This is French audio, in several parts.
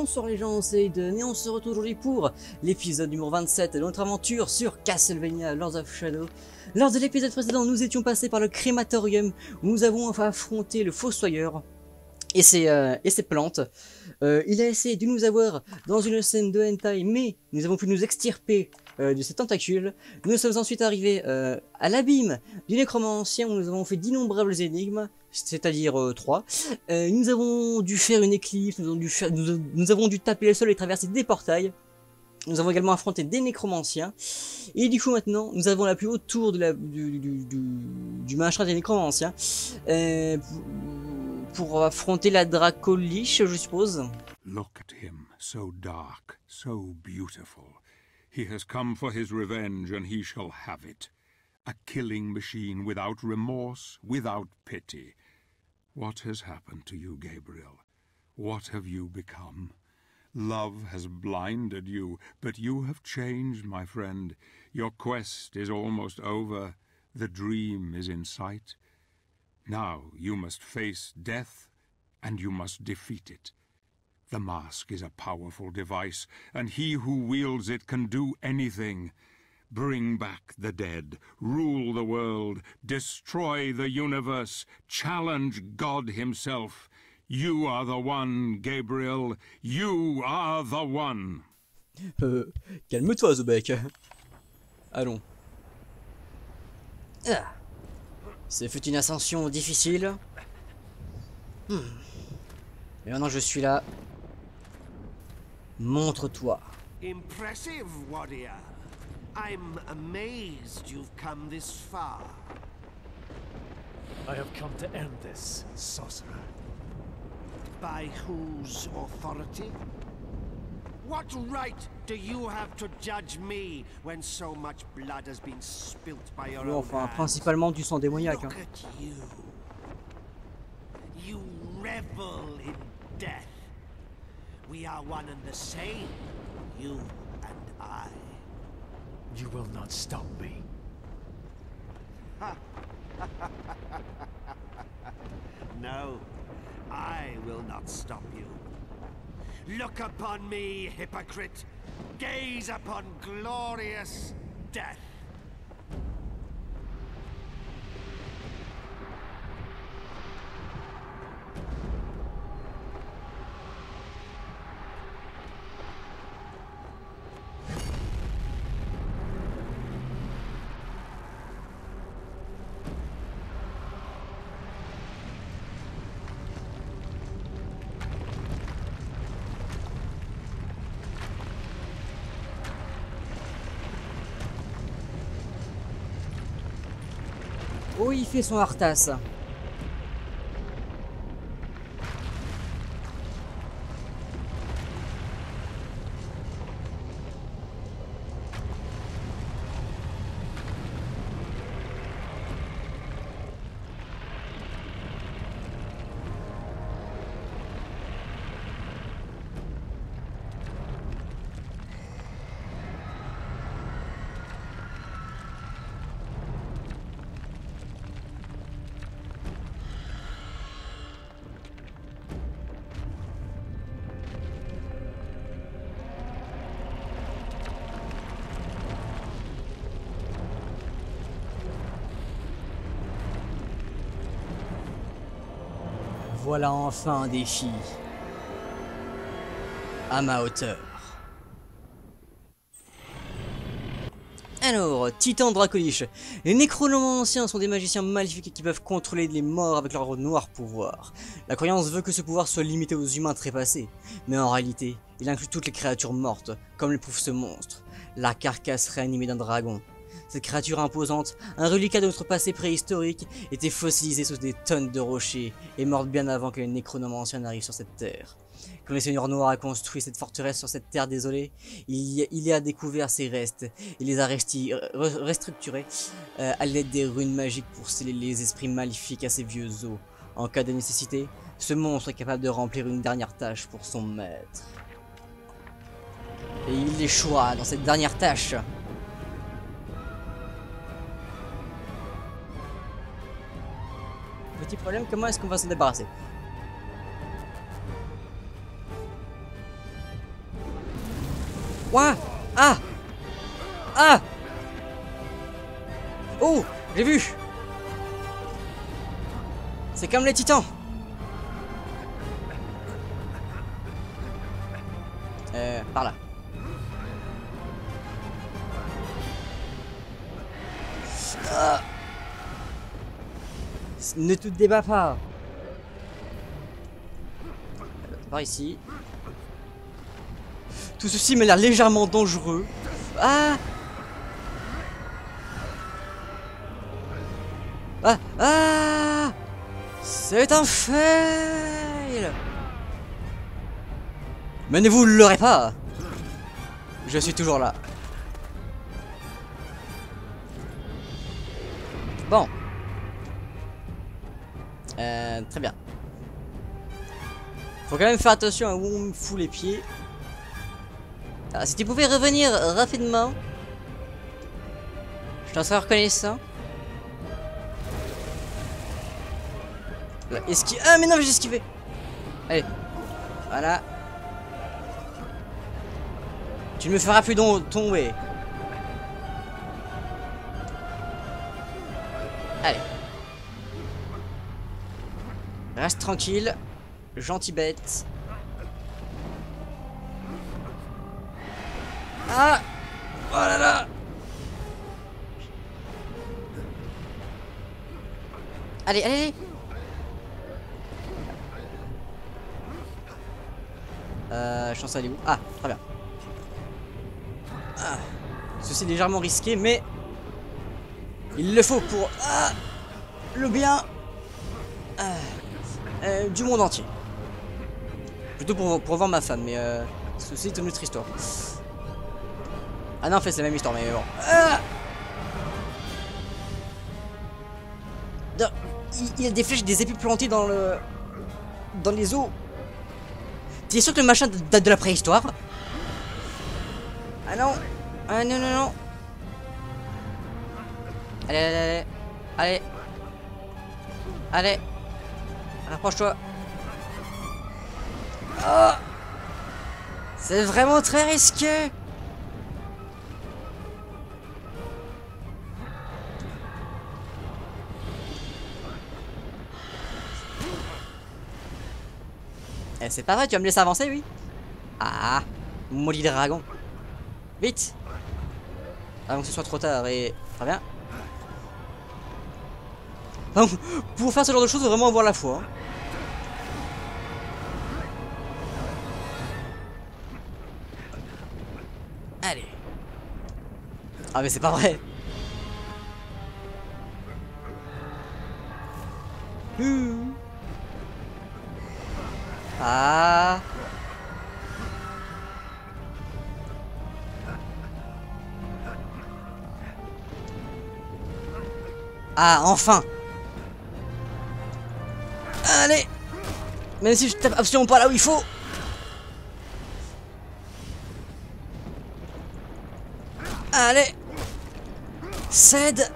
Bonsoir les gens, c'est Aiden et on se retrouve aujourd'hui pour l'épisode numéro 27 de notre aventure sur Castlevania Lords of Shadow. Lors de l'épisode précédent, nous étions passés par le crématorium où nous avons enfin affronté le Fossoyeur et ses plantes. Il a essayé de nous avoir dans une scène de hentai, mais nous avons pu nous extirper de ses tentacules. Nous sommes ensuite arrivés à l'abîme du nécromancien où nous avons fait d'innombrables énigmes, c'est-à-dire 3. Nous avons dû faire une éclipse, nous avons dû taper le sol et traverser des portails. Nous avons également affronté des nécromanciens. Et du coup maintenant, nous avons la plus haute tour de du machin des nécromanciens. Pour affronter la Dracoliche, je suppose. Look at him, so dark, so beautiful. He has come for his revenge, and he shall have it. A killing machine without remorse, without pity. What has happened to you, Gabriel? What have you become? Love has blinded you, but you have changed, my friend. Your quest is almost over. The dream is in sight. Now you must face death, and you must defeat it. The mask is a powerful device, and he who wields it can do anything. Bring back the dead, rule the world, destroy the universe, challenge God himself. You are the one, Gabriel. You are the one. Calme-toi, Zobek. Allons. Ah. Ce fut une ascension difficile. Et maintenant je suis là. Montre-toi. Impressive, warrior. I'm amazed you've come this far. I have come to end this, sorcerer. By whose authority? What right do you have to judge me when so much blood has been spilt by your own Enfin, hands? principalement du sang démoniaque. Look at you. You revel in death. We are one and the same, you and I. You will not stop me. No, I will not stop you. Look upon me, hypocrite. Gaze upon glorious death. Oh, il fait son Arthas. Voilà enfin un défi à ma hauteur. Alors, Titan Dracoliche. Les nécromanciens sont des magiciens maléfiques qui peuvent contrôler les morts avec leur noir pouvoir. La croyance veut que ce pouvoir soit limité aux humains trépassés, mais en réalité, il inclut toutes les créatures mortes, comme le prouve ce monstre, la carcasse réanimée d'un dragon. Cette créature imposante, un reliquat de notre passé préhistorique, était fossilisée sous des tonnes de rochers et morte bien avant que les nécromanciens n'arrivent sur cette terre. Quand le Seigneur Noir a construit cette forteresse sur cette terre désolée, il y a découvert ses restes et les a restructurés à l'aide des runes magiques pour sceller les esprits maléfiques à ses vieux os. En cas de nécessité, ce monstre est capable de remplir une dernière tâche pour son maître. Et il échoua dans cette dernière tâche. Petit problème, comment est-ce qu'on va s'en débarrasser? Ouah. Ah. Ah. Oh, j'ai vu. C'est comme les titans. Par là. Ah. Ne te débat pas. Par ici. Tout ceci m'a l'air légèrement dangereux. Ah. Ah. Ah. C'est un fail. Mais ne vous l'aurez pas. Je suis toujours là. Bon. Très bien. Faut quand même faire attention à où on me fout les pieds. Alors, si tu pouvais revenir rapidement, je t'en serais reconnaissant. Là, ah mais non, j'ai esquivé. Allez, voilà. Tu ne me feras plus tomber. Allez. Reste tranquille. Gentil bête. Ah. Oh là là. Allez, allez. Je pense aller où? Ah, très bien. Ah. Ceci est légèrement risqué, mais il le faut pour le bien du monde entier. Plutôt pour voir ma femme, mais ceci est une autre histoire. Ah non, en fait, c'est la même histoire, mais bon. Il y a des flèches, des épées plantées dans les eaux. T'es sûr que le machin date de la préhistoire? Ah non. Ah non, non, non. Allez, allez, allez. Allez. Allez. Rapproche-toi. Oh. C'est vraiment très risqué. Eh, c'est pas vrai, tu vas me laisser avancer, oui? Ah, maudit dragon. Vite. Avant que ce soit trop tard et... Très bien. Donc, pour faire ce genre de choses, faut vraiment avoir la foi. Hein. Allez. Ah mais c'est pas vrai. Ah. Ah, enfin. Allez. Même si je tape absolument pas là où il faut. Allez. Cède.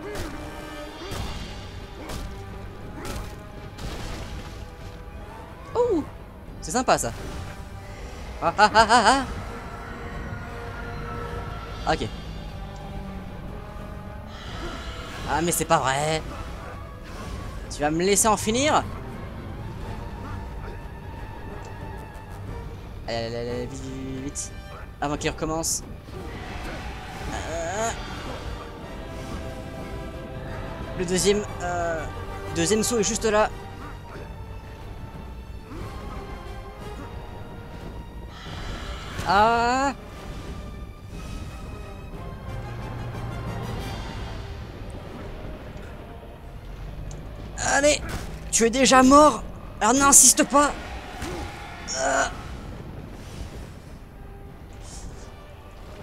Oh. C'est sympa ça. Ah ah ah ah ah. Ok. Ah mais c'est pas vrai. Tu vas me laisser en finir? Allez, allez, allez, vite, vite, vite. Avant qu'il recommence. Le deuxième saut est juste là. Ah. Allez, tu es déjà mort. Alors n'insiste pas.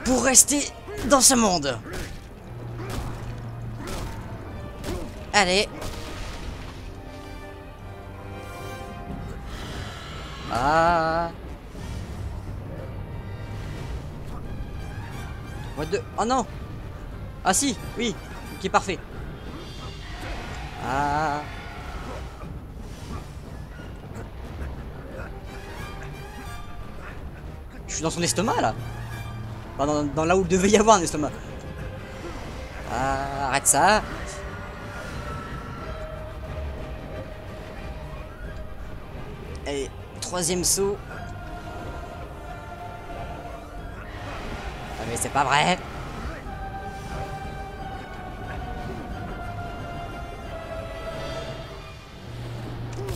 Pour rester dans ce monde. Allez. Ah. What the... Oh non. Ah si, oui. Qui est parfait. Ah. Je suis dans son estomac là. Enfin, dans là où il devait y avoir un estomac. Ah, arrête ça. Allez, troisième saut. Ah mais c'est pas vrai.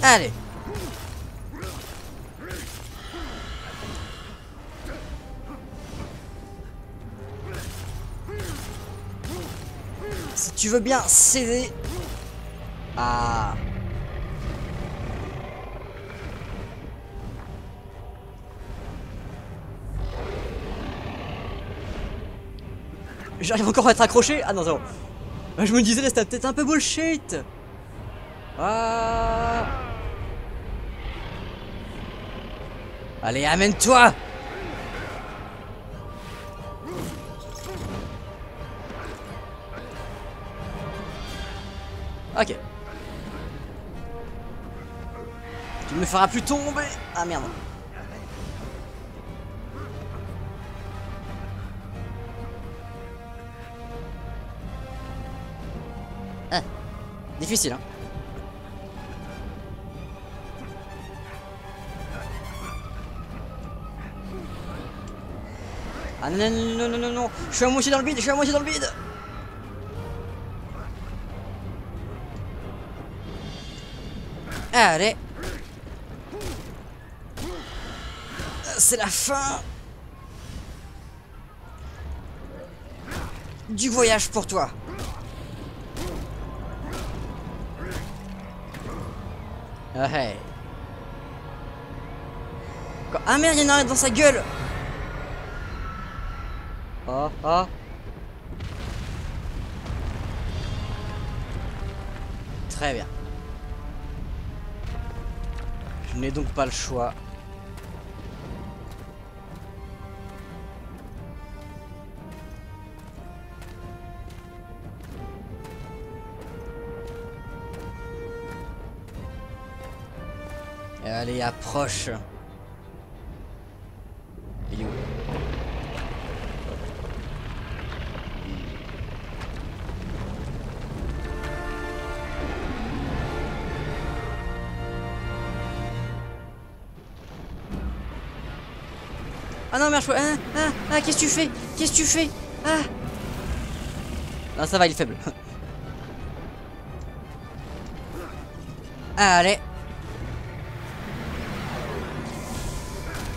Allez. Si tu veux bien céder. Ah. J'arrive encore à être accroché. Ah non, c'est bon. Je me disais, là, c'était peut-être un peu bullshit. Ah. Allez, amène-toi. Ok. Tu me feras plus tomber. Ah merde. Ah. Difficile, hein. Ah non, non, non, non, non, non. Je suis à moitié dans le vide, je suis à moitié dans le vide. Allez. C'est la fin du voyage pour toi. Ah hey. Ah merde, il y en a un dans sa gueule. Oh, oh. Très bien. Je n'ai donc pas le choix. Allez, approche. Il est où? Ah non, merde, qu'est-ce que tu fais? Qu'est-ce que tu fais? Ah. Non, ça va, il est faible. Allez.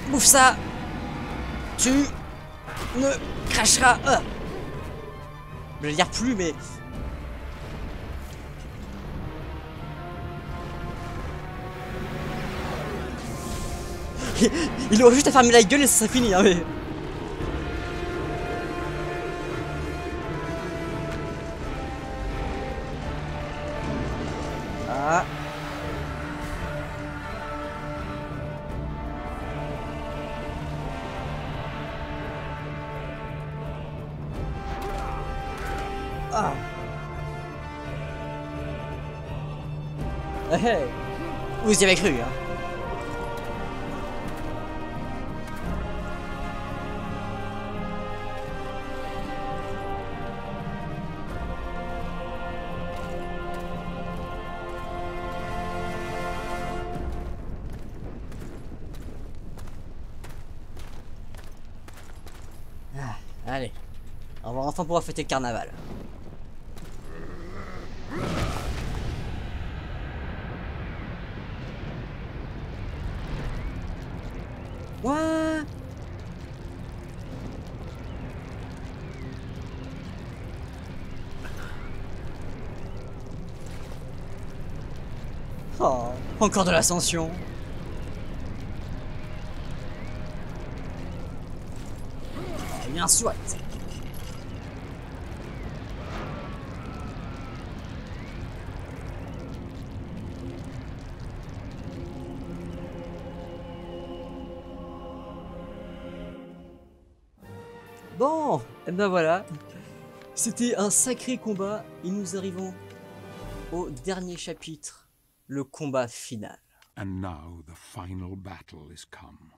Bouffe ça. Tu ne cracheras. Je vais dire plus, mais... Il aurait juste à fermer la gueule et ça serait fini, hein, mais... Ah. Ah. Hey. Vous y avez cru, hein. Allez, on va enfin pouvoir fêter le carnaval. What? Oh, encore de l'ascension. Bien sûr. Bon, et ben voilà. C'était un sacré combat et nous arrivons au dernier chapitre, le combat final. And now the final battle is come.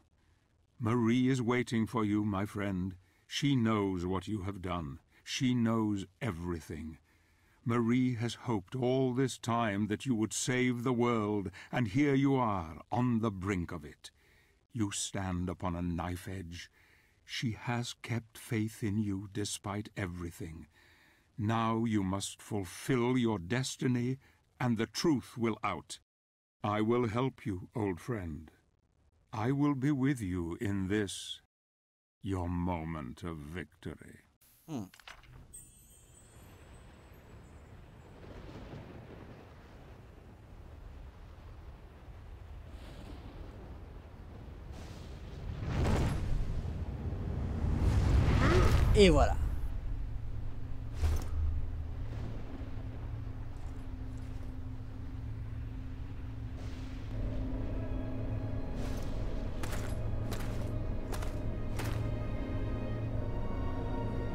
Marie is waiting for you, my friend. She knows what you have done. She knows everything. Marie has hoped all this time that you would save the world, and here you are, on the brink of it. You stand upon a knife edge. She has kept faith in you despite everything. Now you must fulfill your destiny, and the truth will out. I will help you, old friend. I will be with you in this, your moment of victory. Et voilà.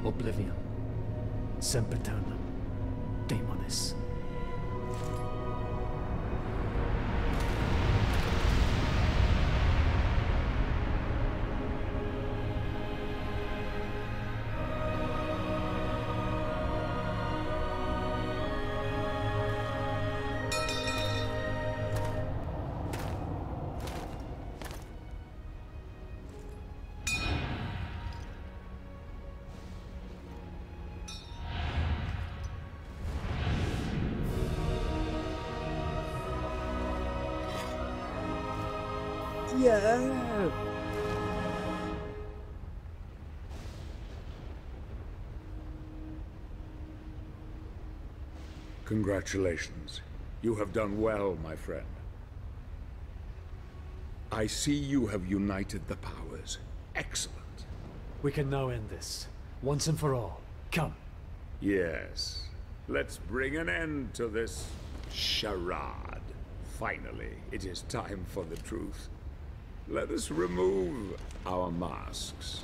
Oblivion. Sempiternam. Daemonis. Yeah. Congratulations. You have done well, my friend. I see you have united the powers. Excellent. We can now end this, once and for all. Come. Yes. Let's bring an end to this charade. Finally, it is time for the truth. Let us remove our masks.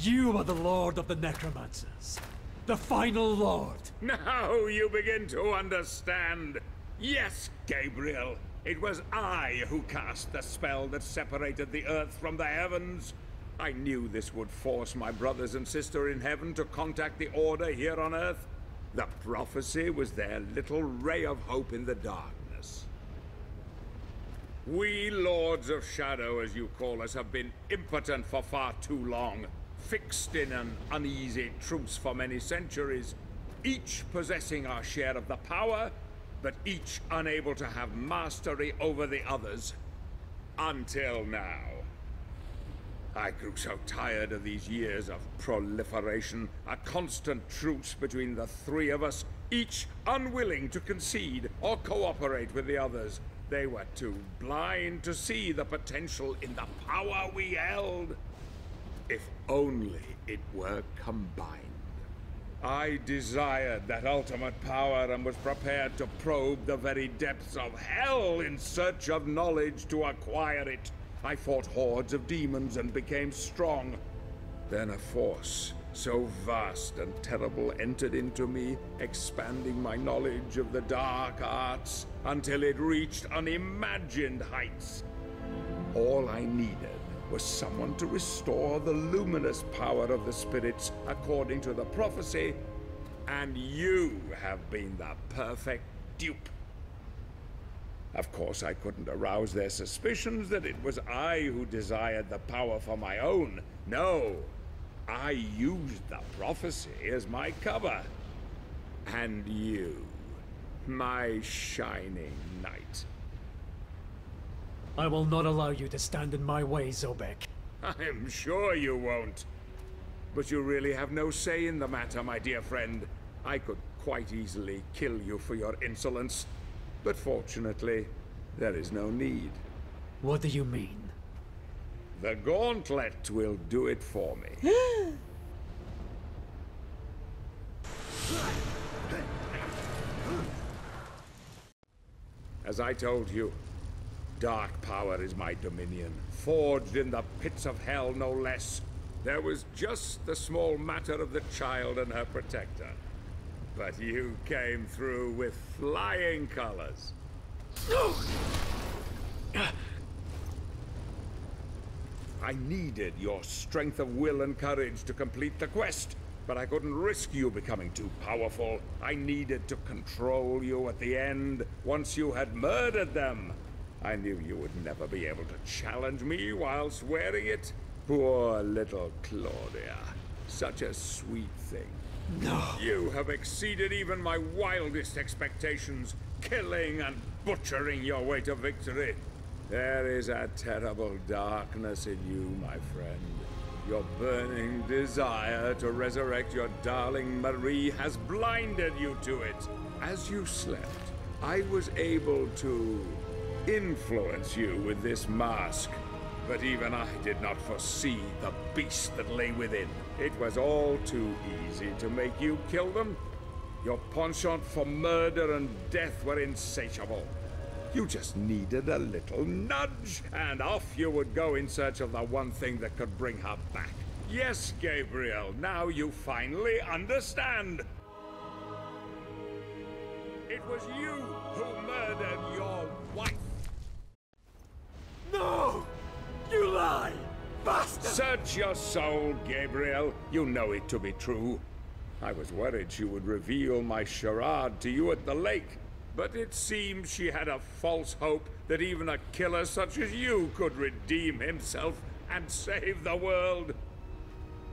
You are the Lord of the Necromancers. The final Lord. Now you begin to understand. Yes, Gabriel. It was I who cast the spell that separated the earth from the heavens. I knew this would force my brothers and sister in heaven to contact the Order here on earth. The prophecy was their little ray of hope in the darkness. We Lords of Shadow, as you call us, have been impotent for far too long. Fixed in an uneasy truce for many centuries, each possessing our share of the power, but each unable to have mastery over the others. Until now. I grew so tired of these years of proliferation, a constant truce between the three of us, each unwilling to concede or cooperate with the others. They were too blind to see the potential in the power we held. If only it were combined. I desired that ultimate power and was prepared to probe the very depths of hell in search of knowledge to acquire it. I fought hordes of demons and became strong. Then a force so vast and terrible entered into me, expanding my knowledge of the dark arts until it reached unimagined heights. All I needed was someone to restore the luminous power of the spirits according to the prophecy, and you have been the perfect dupe. Of course, I couldn't arouse their suspicions that it was I who desired the power for my own. No, I used the prophecy as my cover. And you, my shining knight. I will not allow you to stand in my way, Zobek. I'm sure you won't. But you really have no say in the matter, my dear friend. I could quite easily kill you for your insolence. But fortunately, there is no need. What do you mean? The gauntlet will do it for me. As I told you, dark power is my dominion, forged in the pits of hell no less. There was just the small matter of the child and her protector. But you came through with flying colors. I needed your strength of will and courage to complete the quest, but I couldn't risk you becoming too powerful. I needed to control you at the end, once you had murdered them. I knew you would never be able to challenge me whilst wearing it. Poor little Claudia. Such a sweet thing. No. You have exceeded even my wildest expectations, killing and butchering your way to victory. There is a terrible darkness in you, my friend. Your burning desire to resurrect your darling Marie has blinded you to it. As you slept, I was able to influence you with this mask. But even I did not foresee the beast that lay within. It was all too easy to make you kill them. Your penchant for murder and death were insatiable. You just needed a little nudge, and off you would go in search of the one thing that could bring her back. Yes, Gabriel, now you finally understand. It was you who murdered your wife. No! You lie! Bastard! Search your soul, Gabriel. You know it to be true. I was worried she would reveal my charade to you at the lake, but it seems she had a false hope that even a killer such as you could redeem himself and save the world.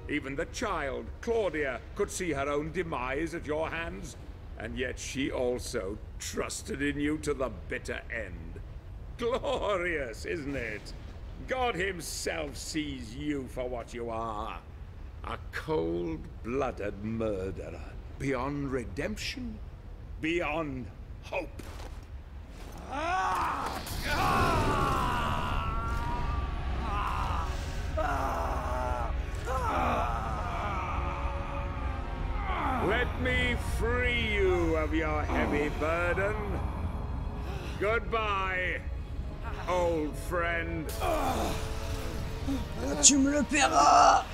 Even the child, Claudia, could see her own demise at your hands, and yet she also trusted in you to the bitter end. Glorious, isn't it? God himself sees you for what you are. A cold-blooded murderer. Beyond redemption. Beyond hope. Let me free you of your heavy burden. Goodbye, old friend. Tu me le paieras!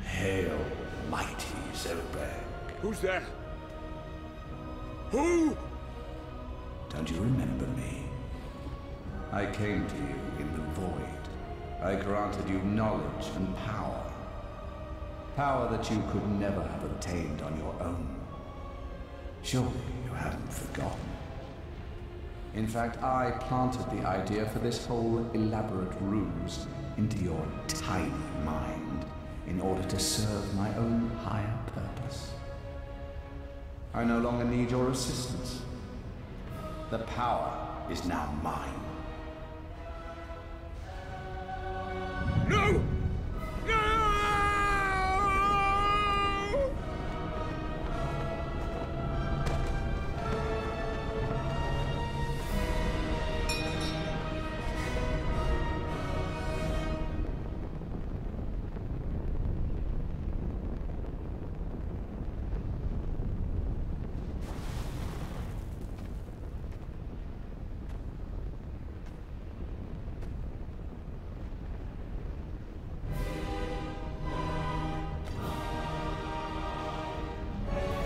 Hail, mighty Zerberg. Who's there? Who? Don't you remember me? I came to you in the void. I granted you knowledge and power. Power that you could never have obtained on your own. Surely you haven't forgotten. In fact, I planted the idea for this whole elaborate ruse into your tiny mind in order to serve my own higher purpose. I no longer need your assistance. The power is now mine. No! No!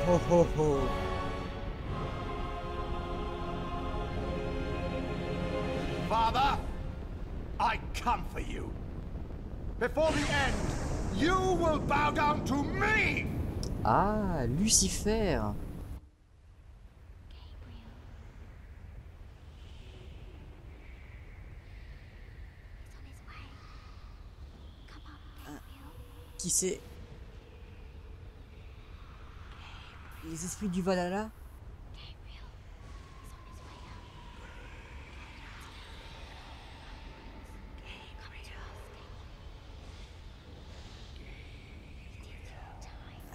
Ho ho ho. Father, I come for you. Before the end, you will bow down to me! Ah, Lucifer. Qui c'est? Les esprits du Valhalla?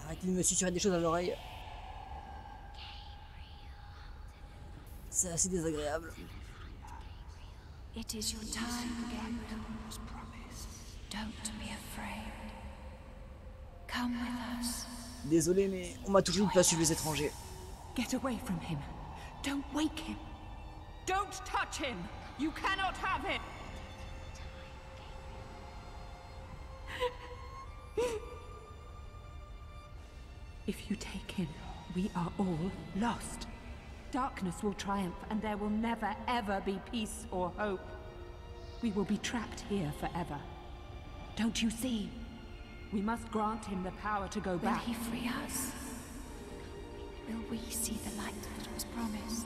Arrêtez de me susurrer des choses à l'oreille. C'est assez désagréable. It is your time, Gabriel. Don't be afraid. Come with us. Désolé, mais on m'a toujours dit de pas suivre les étrangers. Get away from him. Don't wake him. Don't touch him. You cannot have him. If you take him, we are all lost. Darkness will triumph and there will never ever be peace or hope. We will be trapped here forever. Don't you see? We must grant him the power to go back. Will he free us? Will we see the light that was promised?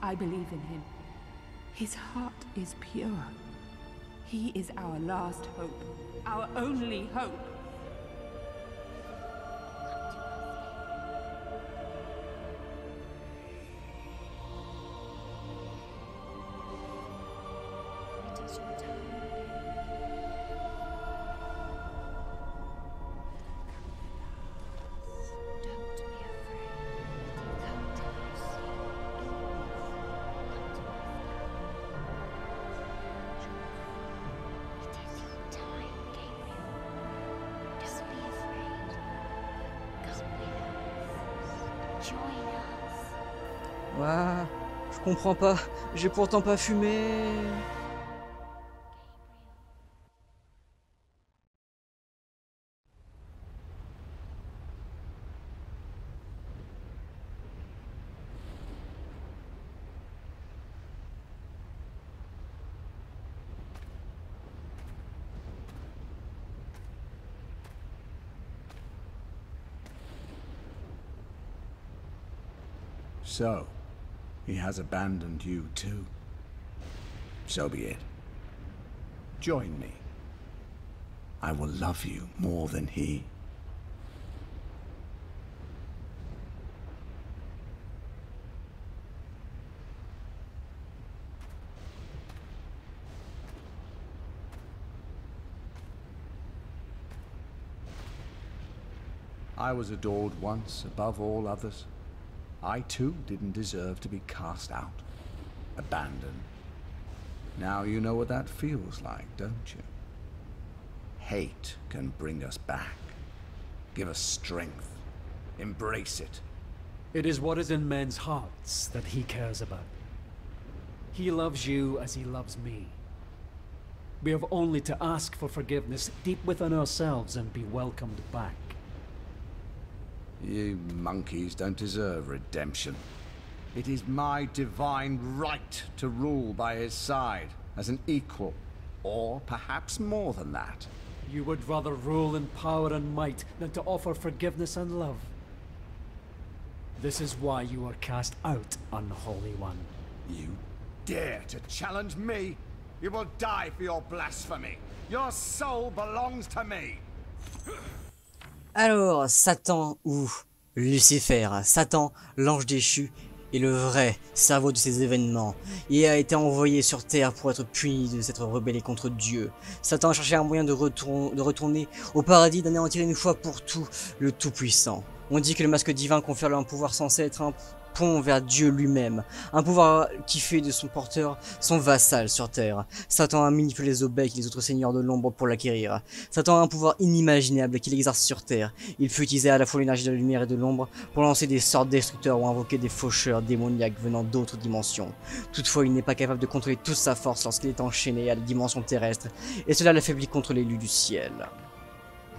I believe in him. His heart is pure. He is our last hope. Our only hope. It is your time. Don't be afraid. Come to us. It is your time, Gabriel. Don't be afraid. Come with us. Join us. Ouah, je comprends pas. J'ai pourtant pas fumé. So, he has abandoned you too. So be it. Join me. I will love you more than he. I was adored once above all others. I too didn't deserve to be cast out, abandoned. Now you know what that feels like, don't you? Hate can bring us back, give us strength, embrace it. It is what is in men's hearts that he cares about. He loves you as he loves me. We have only to ask for forgiveness deep within ourselves and be welcomed back. You monkeys don't deserve redemption. It is my divine right to rule by his side as an equal, or perhaps more than that. You would rather rule in power and might than to offer forgiveness and love. This is why you are cast out, Unholy One. You dare to challenge me? You will die for your blasphemy. Your soul belongs to me. Alors, Satan ou Lucifer, Satan, l'ange déchu, est le vrai cerveau de ces événements. Il a été envoyé sur Terre pour être puni de s'être rebellé contre Dieu. Satan a cherché un moyen de retourner au paradis, d'anéantir une fois pour tout le Tout-Puissant. On dit que le masque divin confère un pouvoir censé être un pont vers Dieu lui-même, un pouvoir qui fait de son porteur son vassal sur Terre. Satan a manipulé Sobek et les autres seigneurs de l'ombre pour l'acquérir. Satan a un pouvoir inimaginable qu'il exerce sur Terre. Il peut utiliser à la fois l'énergie de la lumière et de l'ombre pour lancer des sorts destructeurs ou invoquer des faucheurs démoniaques venant d'autres dimensions. Toutefois, il n'est pas capable de contrôler toute sa force lorsqu'il est enchaîné à la dimension terrestre, et cela l'affaiblit contre l'élu du ciel.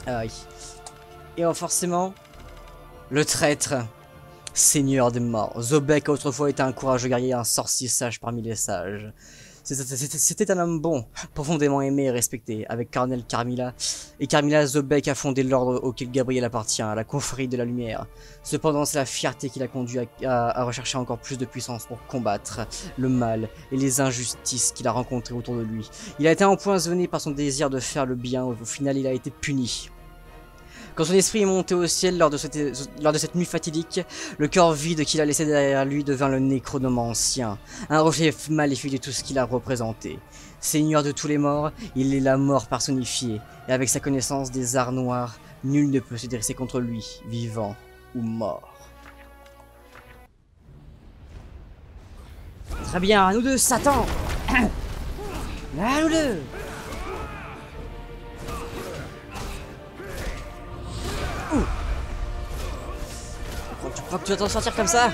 Aïe. Et forcément, le traître, seigneur des morts. Sobek a autrefois été un courageux guerrier, un sorcier sage parmi les sages. C'était un homme bon, profondément aimé et respecté. Avec Colonel Carmilla et Carmilla, Sobek a fondé l'ordre auquel Gabriel appartient, la confrérie de la lumière. Cependant, c'est la fierté qui l'a conduit à rechercher encore plus de puissance pour combattre le mal et les injustices qu'il a rencontrées autour de lui. Il a été empoisonné par son désir de faire le bien, au final il a été puni. Quand son esprit est monté au ciel lors de cette nuit fatidique, le corps vide qu'il a laissé derrière lui devint le nécronomancien, un reflet maléfique de tout ce qu'il a représenté. Seigneur de tous les morts, il est la mort personnifiée, et avec sa connaissance des arts noirs, nul ne peut se dresser contre lui, vivant ou mort. Très bien, à nous deux, Satan. À nous deux. Tu crois que tu vas t'en sortir comme ça?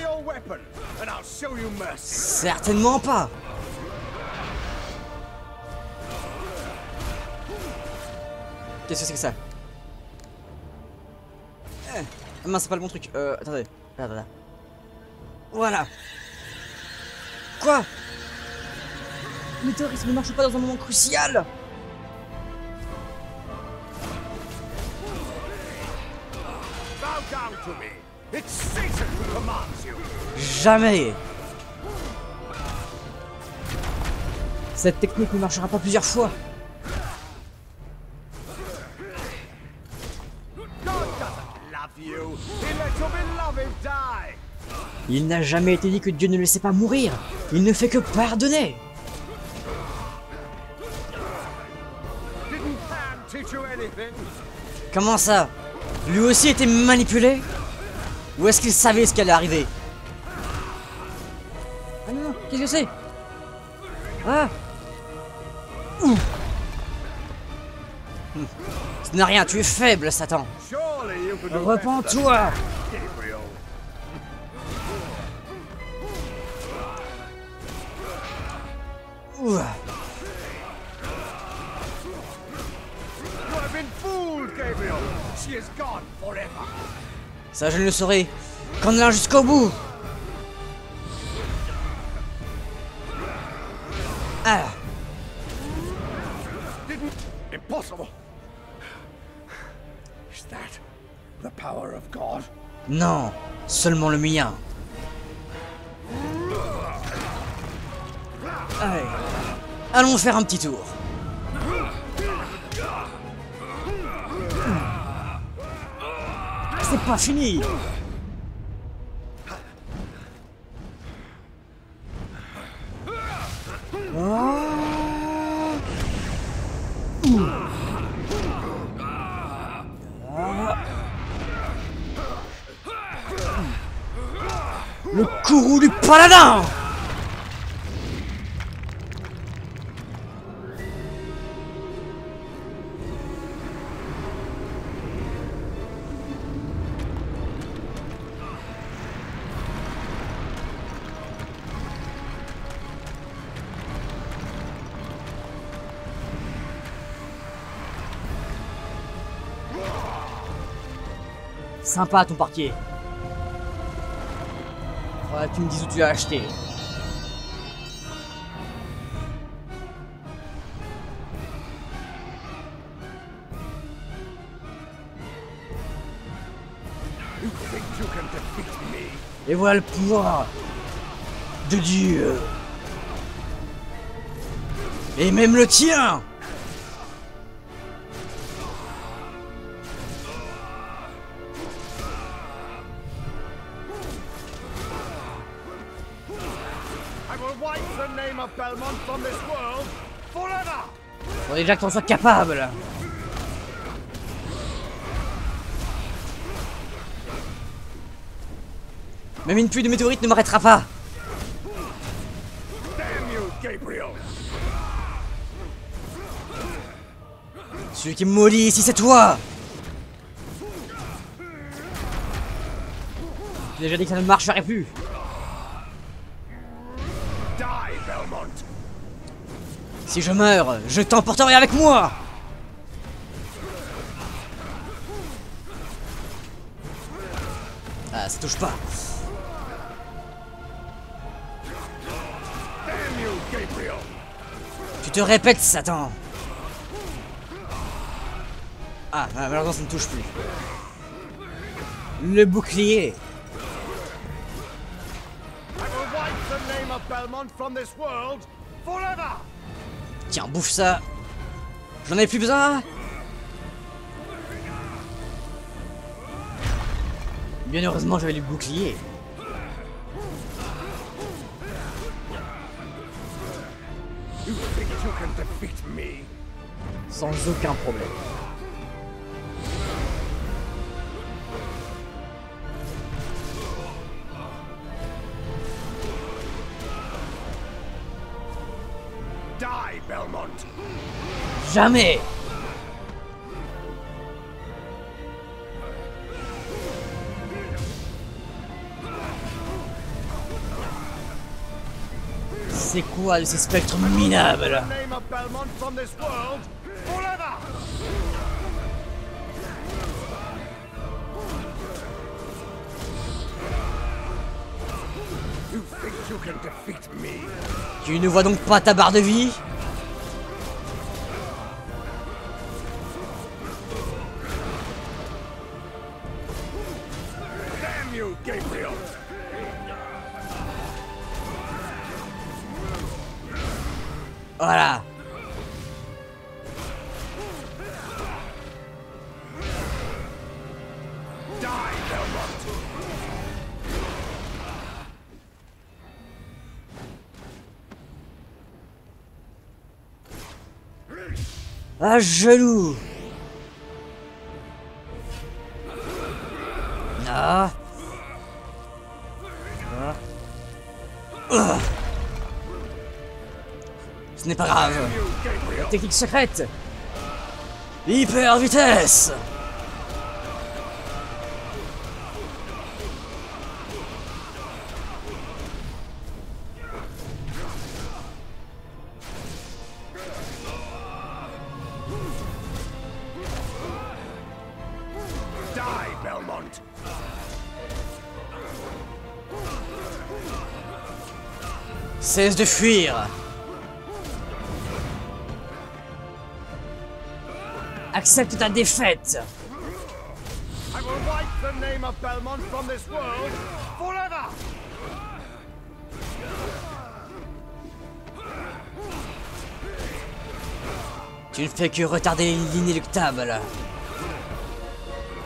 Certainement pas. Qu'est-ce que c'est que ça? Ah mince, c'est pas le bon truc. Attendez. Là. Voilà. Quoi? Mais Doris ne marche pas dans un moment crucial. Jamais. Cette technique ne marchera pas plusieurs fois. Il n'a jamais été dit que Dieu ne le laissait pas mourir. Il ne fait que pardonner. Comment ça? Lui aussi était manipulé? Ou est-ce qu'il savait ce qui allait arriver? Ah non, qu'est-ce que c'est? Ah! Ce n'est rien, tu es faible, Satan. Repens-toi. Ça, je ne le saurai qu'en allant jusqu'au bout. Ah. Impossible. Is that the power of God? Non, seulement le mien. Allez, allons faire un petit tour. C'est pas fini. Le courroux du paladin. Sympa ton parquet. Faudrait que tu me dises où tu l'as acheté. Et voilà le pouvoir de Dieu. Et même le tien. Faut déjà que t'en sois capable. Même une pluie de météorites ne m'arrêtera pas. Celui qui me maudit ici, c'est toi. J'ai déjà dit que ça ne marcherait plus. Si je meurs, je t'emporterai avec moi. Ah, ça touche pas. Tu te répètes, Satan. Ah, malheureusement, ça ne touche plus. Le bouclier. Tiens, bouffe ça. J'en ai plus besoin. Bien heureusement, j'avais le bouclier. You think you can defeat me? Sans aucun problème. Die, Belmont! Jamais! C'est quoi de ces spectres minables? Name of Belmont from this world forever! You think you can defeat me? Tu ne vois donc pas ta barre de vie? Damn you, Gabriel! Voilà. Die, Belmont! À genoux. Ah. Ah. Ce n'est pas grave. La technique secrète. Hyper vitesse. Die, Belmont! Cesse de fuir. Accepte ta défaite. I will wipe the name of Belmont from this world forever! Tu ne fais que retarder l'inéluctable.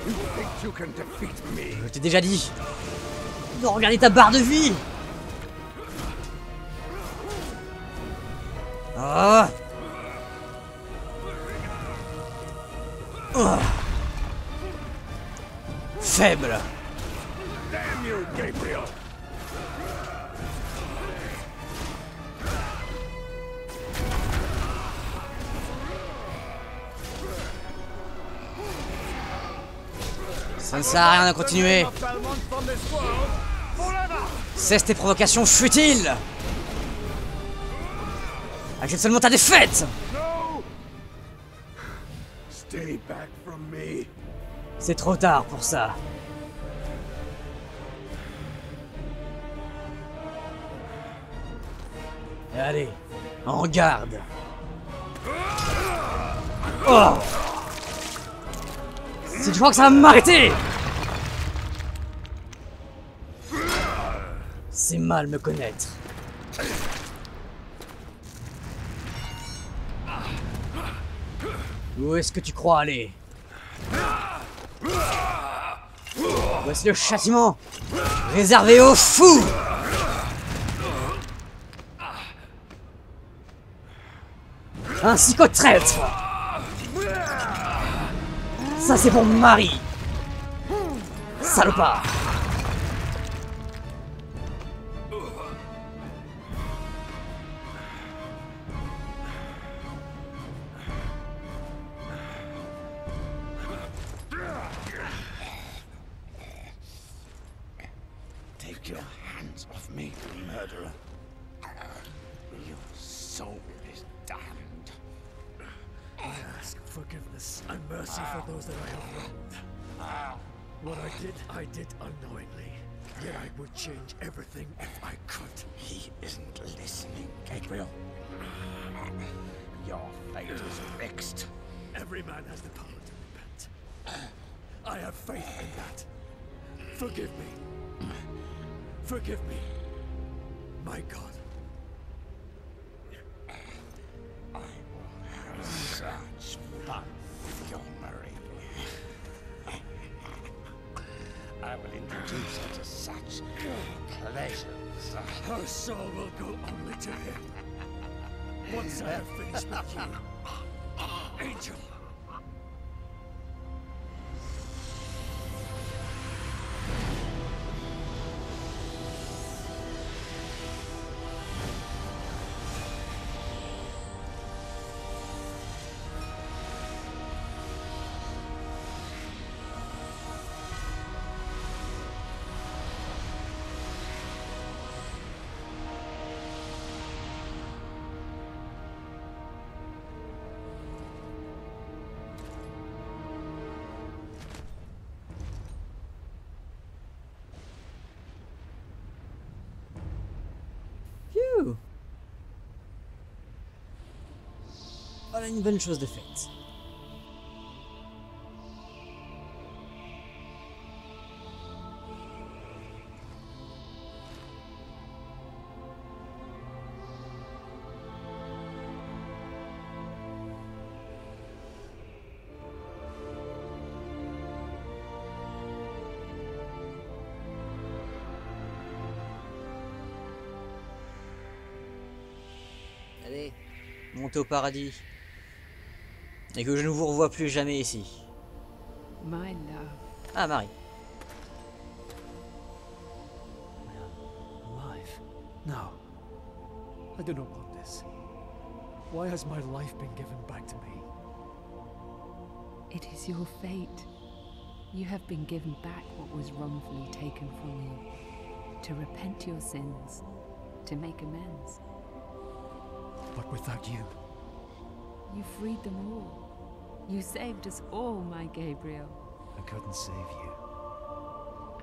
You think you can defeat me? Je t'ai déjà dit de regarder ta barre de vie. Ah. Oh. Faible. Damn you, Gabriel! Ça ne sert à rien de continuer. Of Belmont from this world forever! Cesse tes provocations futiles. Accepte seulement ta défaite. No! Stay back from me. C'est trop tard pour ça. Allez, en garde. Oh! Si tu crois que ça va m'arrêter, c'est mal me connaître. Où est-ce que tu crois aller? Voici le châtiment réservé aux fous. Ainsi qu'aux traîtres. Ça c'est pour Marie. Salopard. Take your hands off me, murderer. Your soul is damned. I ask forgiveness and mercy for those that I have wronged. What I did unknowingly. Yet I would change everything if I could. He isn't listening, Gabriel. Your fate is fixed. Every man has the power to repent. I have faith in that. Forgive me. Forgive me, my God. I will have such fun with your Marie. I will introduce The soul will go only to him. Once I have finished with you, Angel. Phew. Voilà une bonne chose de faite. Allez, montez au paradis. Et que je ne vous revoie plus jamais ici. My love. Ah, Marie. Alive? No. I do not want this. Why has my life been given back to me? It is your fate. You have been given back what was wrongfully taken from you. To repent your sins. To make amends. But without you, You freed them all. You saved us all, my Gabriel. I couldn't save you.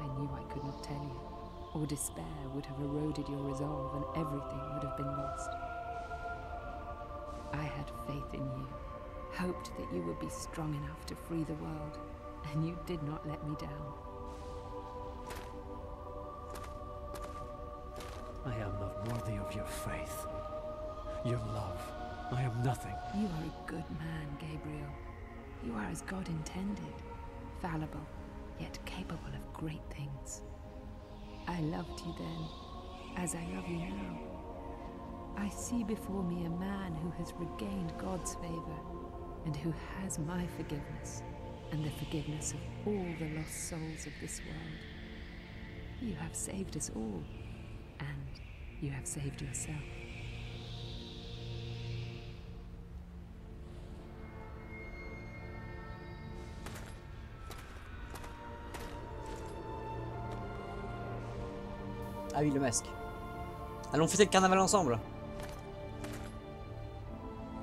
I knew I could not tell you, or despair would have eroded your resolve and everything would have been lost. I had faith in you, hoped that you would be strong enough to free the world, and you did not let me down. I am not worthy of your faith. Your love. I am nothing. You are a good man, Gabriel. You are as God intended, fallible, yet capable of great things. I loved you then, as I love you now. I see before me a man who has regained God's favor, and who has my forgiveness, and the forgiveness of all the lost souls of this world. You have saved us all, and you have saved yourself. Ah oui, le masque. Allons fêter le carnaval ensemble.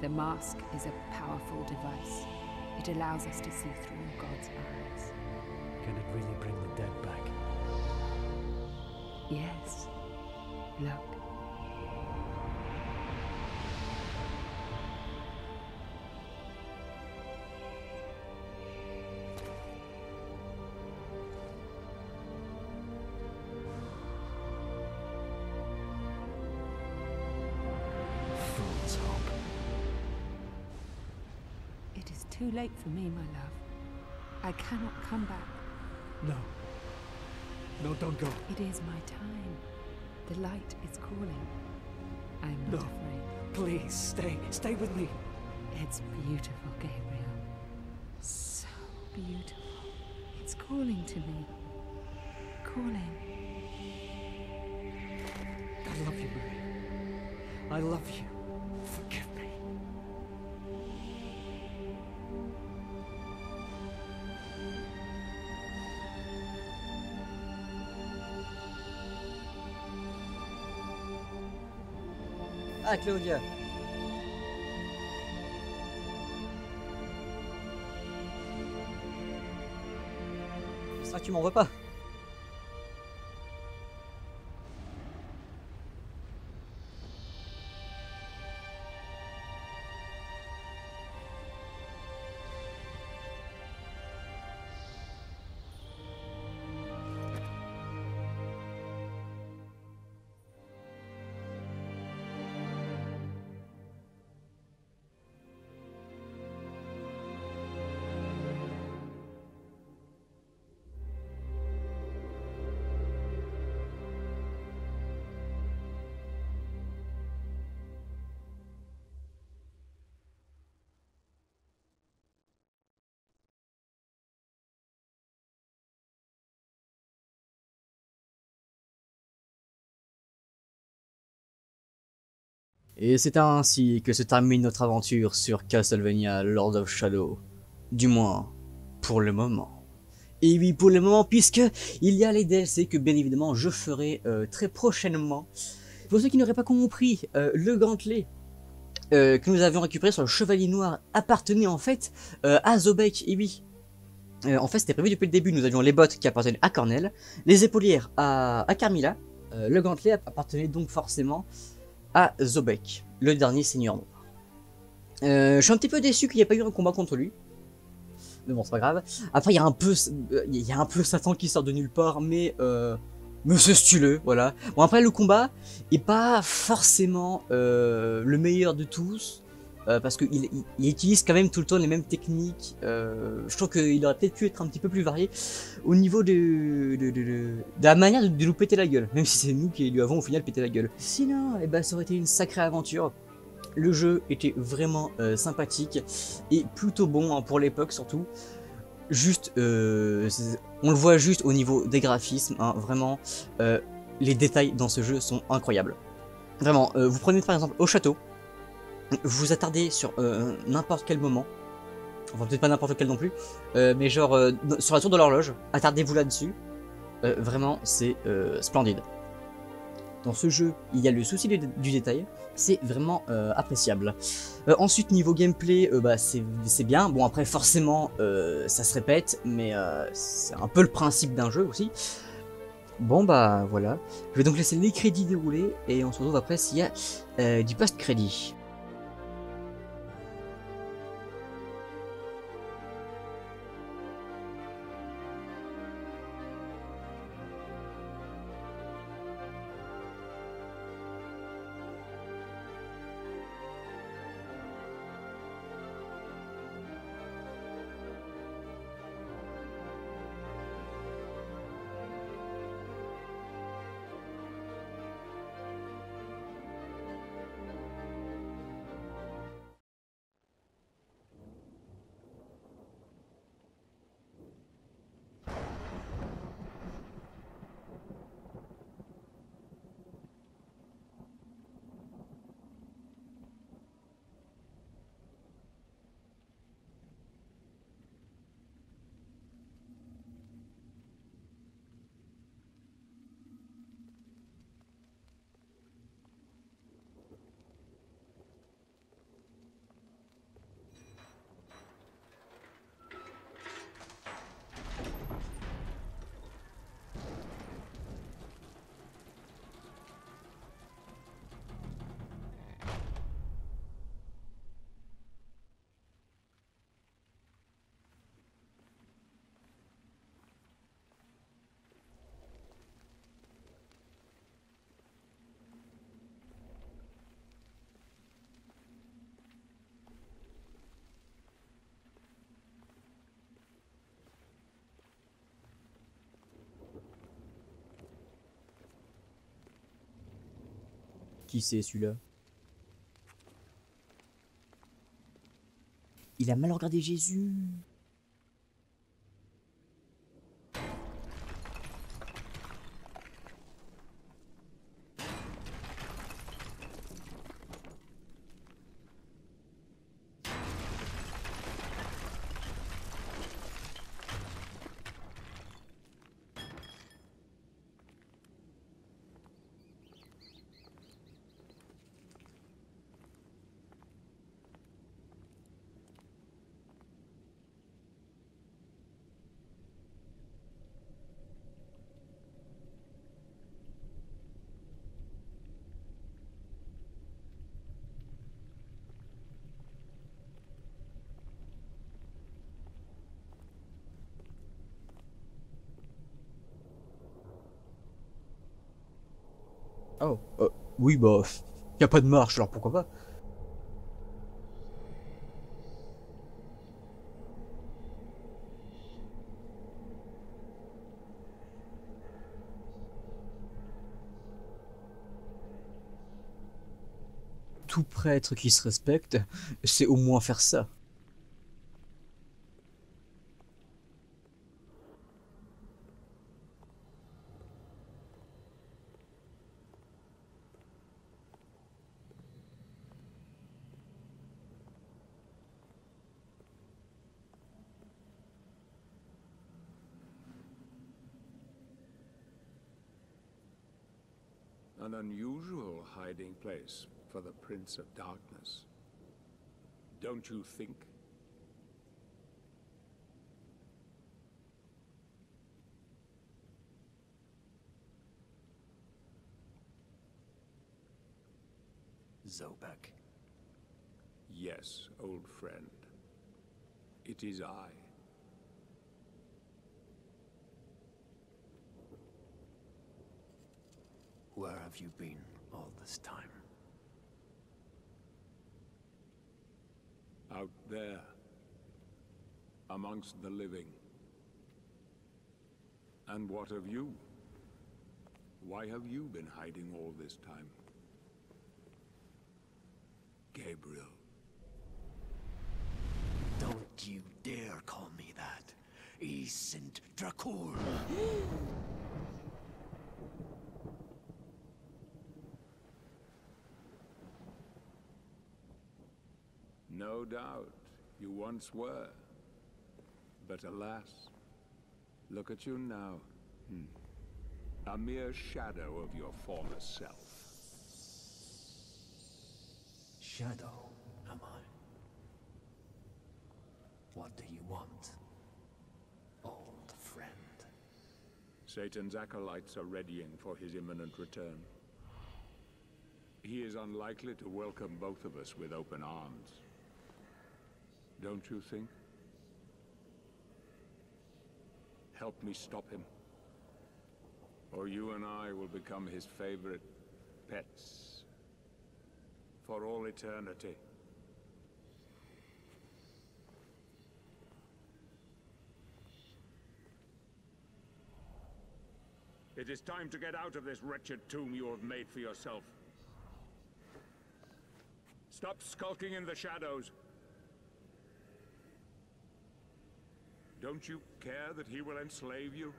The mask is a powerful device. It allows us to see through God's eyes. Can it really bring the dead back? Yes. Look. Fool's hope. It is too late for me, my love. I cannot come back. No. No, don't go. It is my time. The light is calling. I am not No. afraid. Please, stay. Stay with me. It's beautiful, Gabriel. So beautiful. It's calling to me. Calling. I love you, Marie. I love you. Forgive me. Ah, Claudia. J'espère que tu m'en veux pas. Et c'est ainsi que se termine notre aventure sur Castlevania Lord of Shadow. Du moins, pour le moment. Et oui, pour le moment, puisque il y a les DLC que bien évidemment je ferai très prochainement. Pour ceux qui n'auraient pas compris, le gantelet que nous avions récupéré sur le Chevalier Noir appartenait en fait à Zobek, et oui. En fait, c'était prévu depuis le début, nous avions les bottes qui appartenaient à Cornell, les épaulières à Carmilla, le gantelet appartenait donc forcément à Zobek, le dernier seigneur noir. Je suis un petit peu déçu qu'il n'y ait pas eu un combat contre lui. Mais bon, c'est pas grave. Après, il y a un peu Satan qui sort de nulle part, mais c'est stylé, voilà. Bon, après, le combat est pas forcément le meilleur de tous, parce qu'il utilise quand même tout le temps les mêmes techniques. Je trouve qu'il aurait peut-être pu être un petit peu plus varié au niveau de la manière de nous péter la gueule, même si c'est nous qui lui avons au final pété la gueule. Sinon, eh ben, ça aurait été une sacrée aventure. Le jeu était vraiment sympathique et plutôt bon hein, pour l'époque surtout. Juste, on le voit juste au niveau des graphismes, hein, vraiment, les détails dans ce jeu sont incroyables. Vraiment, vous prenez par exemple au château, vous vous attardez sur n'importe quel moment, enfin peut-être pas n'importe quel non plus, mais genre sur la tour de l'horloge, attardez-vous là-dessus, vraiment c'est splendide. Dans ce jeu, il y a le souci du détail, c'est vraiment appréciable. Ensuite, niveau gameplay, bah, c'est bien. Bon, après, forcément, ça se répète, mais c'est un peu le principe d'un jeu aussi. Bon, bah, voilà. Je vais donc laisser les crédits dérouler, et on se retrouve après s'il y a du post-crédit. Qui c'est celui-là? Il a mal regardé Jésus. Oh, oui, bah, y a pas de marche, alors pourquoi pas? Tout prêtre qui se respecte, c'est au moins faire ça. An unusual hiding place for the Prince of Darkness. Don't you think? Zobek. Yes, old friend. It is I. Where have you been all this time? Out there. Amongst the living. And what of you? Why have you been hiding all this time? Gabriel. Don't you dare call me that. Isint Dracul. No doubt, you once were. But alas, look at you now. A mere shadow of your former self. Shadow, am I? What do you want, old friend? Satan's acolytes are readying for his imminent return. He is unlikely to welcome both of us with open arms. Don't you think? Help me stop him. Or you and I will become his favorite pets. For all eternity. It is time to get out of this wretched tomb you have made for yourself. Stop skulking in the shadows. Don't you care that he will enslave you?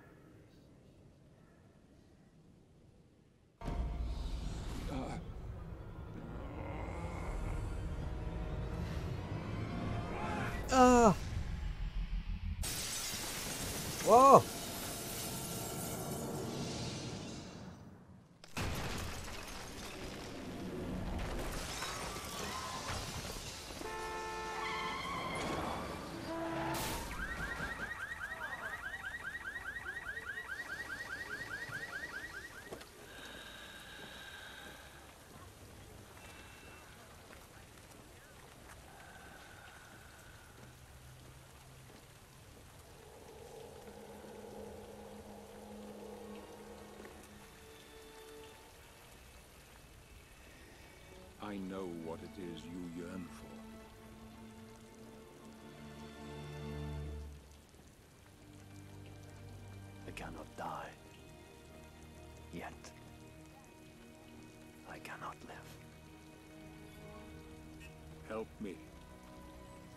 Whoa! I know what it is you yearn for. I cannot die. Yet. I cannot live. Help me,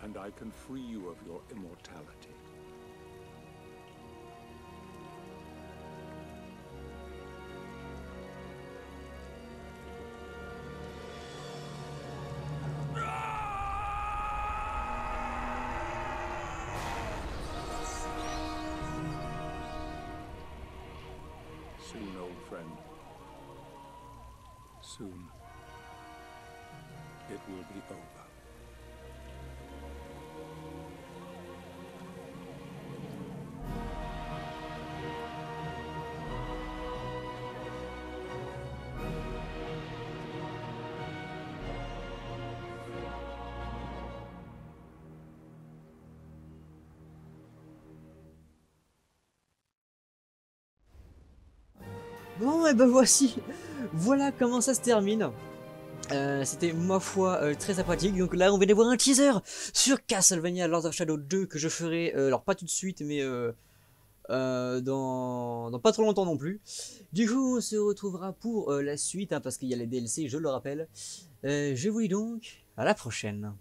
and I can free you of your immortality. Soon, old friend. Soon. It will be over. Bon, et ben voici. Voilà comment ça se termine. C'était ma foi très sympathique. Donc là on vient d'avoir un teaser sur Castlevania Lords of Shadow 2 que je ferai, alors pas tout de suite mais dans pas trop longtemps non plus. Du coup on se retrouvera pour la suite hein, parce qu'il y a les DLC je le rappelle. Je vous dis donc à la prochaine.